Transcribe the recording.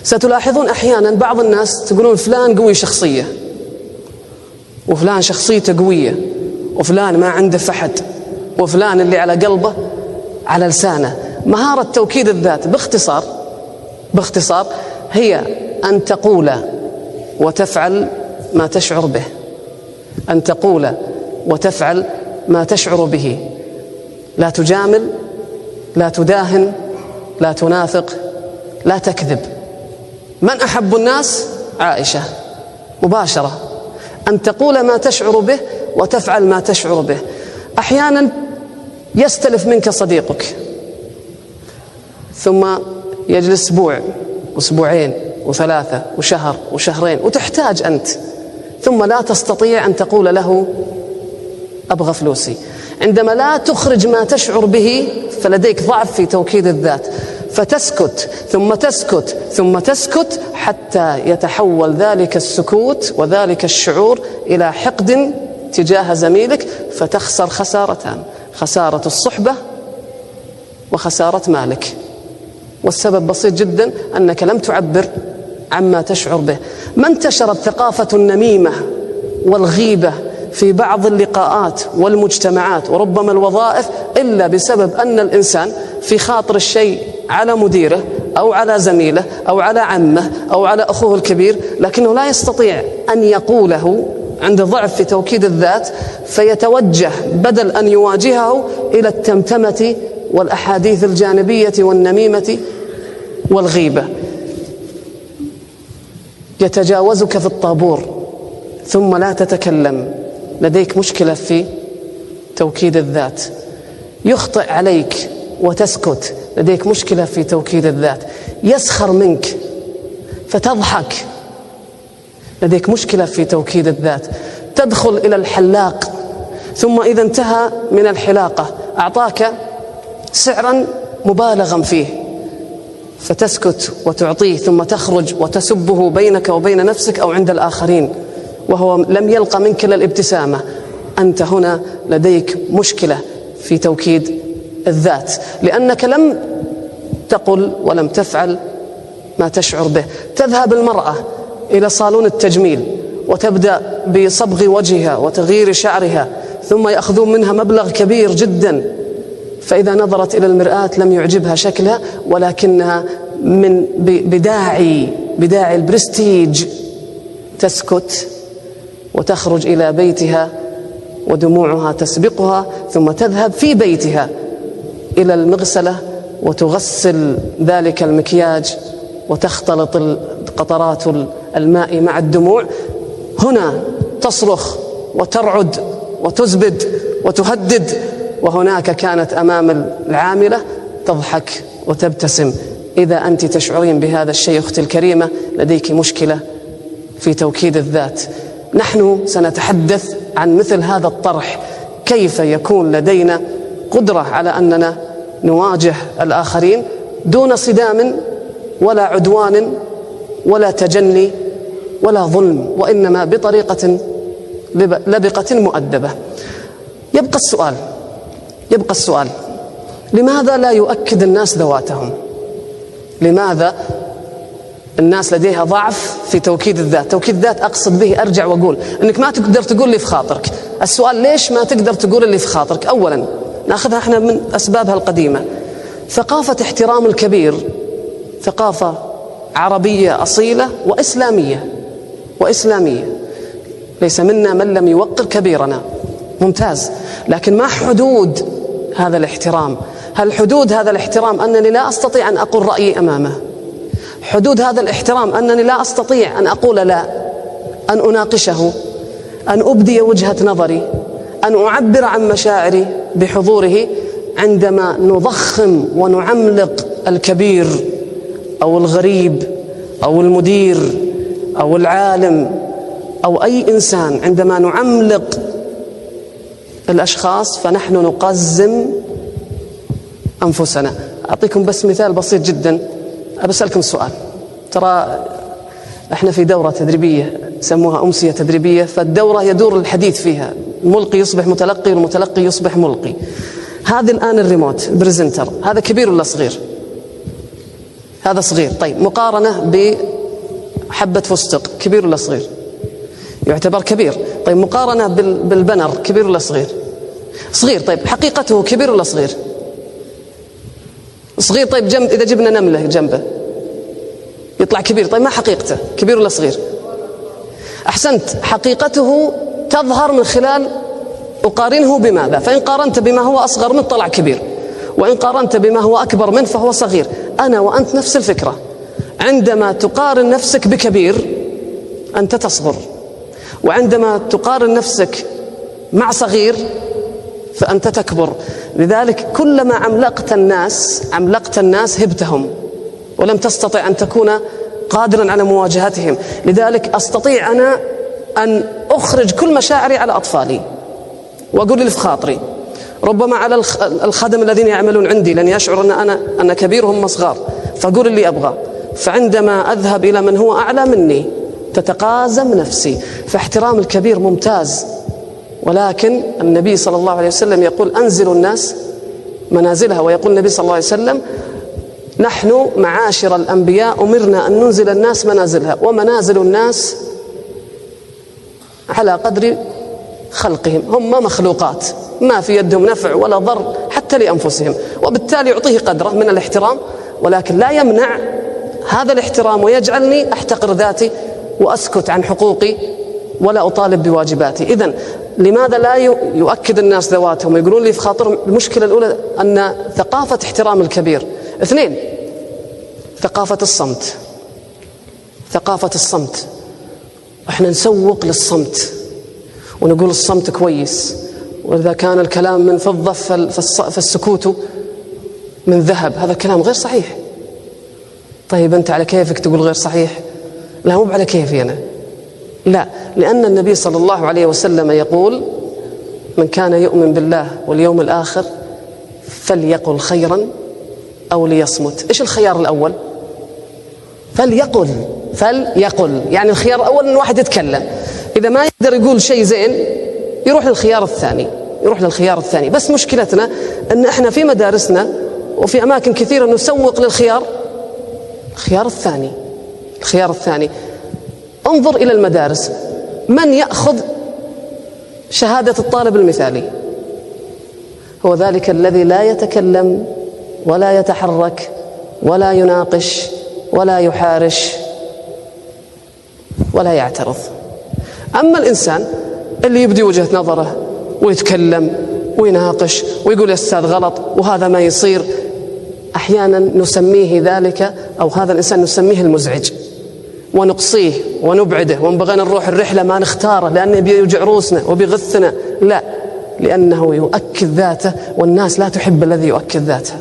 ستلاحظون أحيانا بعض الناس تقولون فلان قوي شخصية، وفلان شخصيته قوية، وفلان ما عنده فحد، وفلان اللي على قلبه على لسانه. مهارة توكيد الذات باختصار هي أن تقول وتفعل ما تشعر به، أن تقول وتفعل ما تشعر به، لا تجامل، لا تداهن، لا تنافق، لا تكذب. من أحب الناس؟ عائشة، مباشرة، أن تقول ما تشعر به وتفعل ما تشعر به. أحيانا يستلف منك صديقك ثم يجلس أسبوع وأسبوعين وثلاثة وشهر وشهرين وتحتاج أنت، ثم لا تستطيع أن تقول له أبغى فلوسي. عندما لا تخرج ما تشعر به فلديك ضعف في توكيد الذات، فتسكت ثم تسكت ثم تسكت حتى يتحول ذلك السكوت وذلك الشعور إلى حقد تجاه زميلك، فتخسر خسارتان: خسارة الصحبة وخسارة مالك. والسبب بسيط جدا، أنك لم تعبر عما تشعر به. ما انتشرت ثقافة النميمة والغيبة في بعض اللقاءات والمجتمعات وربما الوظائف إلا بسبب أن الإنسان في خاطر الشيء على مديره أو على زميله أو على عمه أو على أخوه الكبير، لكنه لا يستطيع أن يقوله، عند ضعف في توكيد الذات، فيتوجه بدل أن يواجهه إلى التمتمة والأحاديث الجانبية والنميمة والغيبة. يتجاوزك في الطابور ثم لا تتكلم، لديك مشكلة في توكيد الذات. يخطئ عليك وتسكت، لديك مشكلة في توكيد الذات. يسخر منك فتضحك، لديك مشكلة في توكيد الذات. تدخل إلى الحلاق ثم إذا انتهى من الحلاقة أعطاك سعرا مبالغا فيه، فتسكت وتعطيه، ثم تخرج وتسبه بينك وبين نفسك أو عند الآخرين، وهو لم يلقى منك إلا الابتسامة. أنت هنا لديك مشكلة في توكيد الذات، لأنك لم تقل ولم تفعل ما تشعر به. تذهب المرأة إلى صالون التجميل وتبدأ بصبغ وجهها وتغيير شعرها، ثم يأخذون منها مبلغ كبير جدا، فإذا نظرت إلى المرآة لم يعجبها شكلها، ولكنها من بداعي البرستيج تسكت وتخرج إلى بيتها ودموعها تسبقها، ثم تذهب في بيتها إلى المغسلة وتغسل ذلك المكياج وتختلط قطرات الماء مع الدموع. هنا تصرخ وترعد وتزبد وتهدد، وهناك كانت أمام العاملة تضحك وتبتسم. إذا أنت تشعرين بهذا الشيء أختي الكريمة لديك مشكلة في توكيد الذات. نحن سنتحدث عن مثل هذا الطرح، كيف يكون لدينا قدرة على أننا نواجه الآخرين دون صدام ولا عدوان ولا تجني ولا ظلم، وإنما بطريقة لبقة مؤدبة. يبقى السؤال: لماذا لا يؤكد الناس ذواتهم؟ لماذا الناس لديها ضعف في توكيد الذات؟ توكيد الذات أقصد به، أرجع وأقول أنك ما تقدر تقول اللي في خاطرك. السؤال: ليش ما تقدر تقول اللي في خاطرك؟ أولا نأخذها احنا من أسبابها القديمة. ثقافة احترام الكبير ثقافة عربية أصيلة وإسلامية. ليس منا من لم يوقر كبيرنا، ممتاز، لكن ما حدود هذا الاحترام؟ هل حدود هذا الاحترام أنني لا أستطيع أن أقول رأيي أمامه؟ حدود هذا الاحترام أنني لا أستطيع أن أقول لا، أن أناقشه، أن أبدي وجهة نظري، أن أعبر عن مشاعري بحضوره؟ عندما نضخم ونعملق الكبير أو الغريب أو المدير أو العالم أو أي إنسان، عندما نعملق الأشخاص فنحن نقزم أنفسنا. أعطيكم بس مثال بسيط جدا. أسألكم سؤال. ترى احنا في دورة تدريبية سموها أمسية تدريبية، فالدورة يدور الحديث فيها، الملقي يصبح متلقي والمتلقي يصبح ملقي. هذا الآن الريموت البرزنتر، هذا كبير ولا صغير؟ هذا صغير. طيب مقارنة بحبة فستق، كبير ولا صغير؟ يعتبر كبير. طيب مقارنة بالبنر، كبير ولا صغير؟ صغير. طيب حقيقته كبير ولا صغير؟ صغير. طيب إذا جبنا نملة جنبه يطلع كبير. طيب ما حقيقته، كبير ولا صغير؟ أحسنت. حقيقته تظهر من خلال أقارنه بماذا؟ فإن قارنت بما هو أصغر منه طلع كبير، وإن قارنت بما هو أكبر منه فهو صغير. أنا وأنت نفس الفكرة. عندما تقارن نفسك بكبير أنت تصغر، وعندما تقارن نفسك مع صغير فأنت تكبر. لذلك كلما عملقت الناس هبتهم، ولم تستطع أن تكون قادرا على مواجهتهم. لذلك أستطيع أنا أن أخرج كل مشاعري على أطفالي وأقول اللي في خاطري، ربما على الخدم الذين يعملون عندي لن يشعر أن كبير هم صغار، فأقول اللي أبغى. فعندما أذهب إلى من هو أعلى مني تتقازم نفسي. فاحترام الكبير ممتاز، ولكن النبي صلى الله عليه وسلم يقول أنزلوا الناس منازلها، ويقول النبي صلى الله عليه وسلم نحن معاشر الأنبياء أمرنا أن ننزل الناس منازلها، ومنازل الناس على قدر خلقهم، هم مخلوقات ما في يدهم نفع ولا ضر حتى لأنفسهم، وبالتالي يعطيه قدره من الاحترام، ولكن لا يمنع هذا الاحترام ويجعلني أحتقر ذاتي وأسكت عن حقوقي ولا أطالب بواجباتي. إذن لماذا لا يؤكد الناس ذواتهم ويقولون لي في خاطرهم؟ المشكلة الأولى أن ثقافة احترام الكبير. 2 ثقافة الصمت. ثقافة الصمت، احنا نسوق للصمت ونقول الصمت كويس، وإذا كان الكلام من فضة فالسكوت من ذهب. هذا كلام غير صحيح. طيب أنت على كيفك تقول غير صحيح؟ لا، مو على كيفي أنا، لا، لأن النبي صلى الله عليه وسلم يقول من كان يؤمن بالله واليوم الآخر فليقل خيرا أو ليصمت. إيش الخيار الأول؟ فليقل. يعني الخيار الأول أن واحد يتكلم، إذا ما يقدر يقول شيء زين يروح للخيار الثاني. بس مشكلتنا أن إحنا في مدارسنا وفي أماكن كثيرة نسوق للخيار الثاني. انظر إلى المدارس، من يأخذ شهادة الطالب المثالي؟ هو ذلك الذي لا يتكلم ولا يتحرك ولا يناقش ولا يحارش ولا يعترض. أما الإنسان اللي يبدي وجهة نظره ويتكلم ويناقش ويقول يا أستاذ غلط وهذا ما يصير، أحيانا نسميه ذلك، أو هذا الإنسان نسميه المزعج، ونقصيه ونبعده، ونبغى نروح الرحلة ما نختاره لأنه بيوجع روسنا وبيغثنا. لا، لأنه يؤكد ذاته، والناس لا تحب الذي يؤكد ذاته.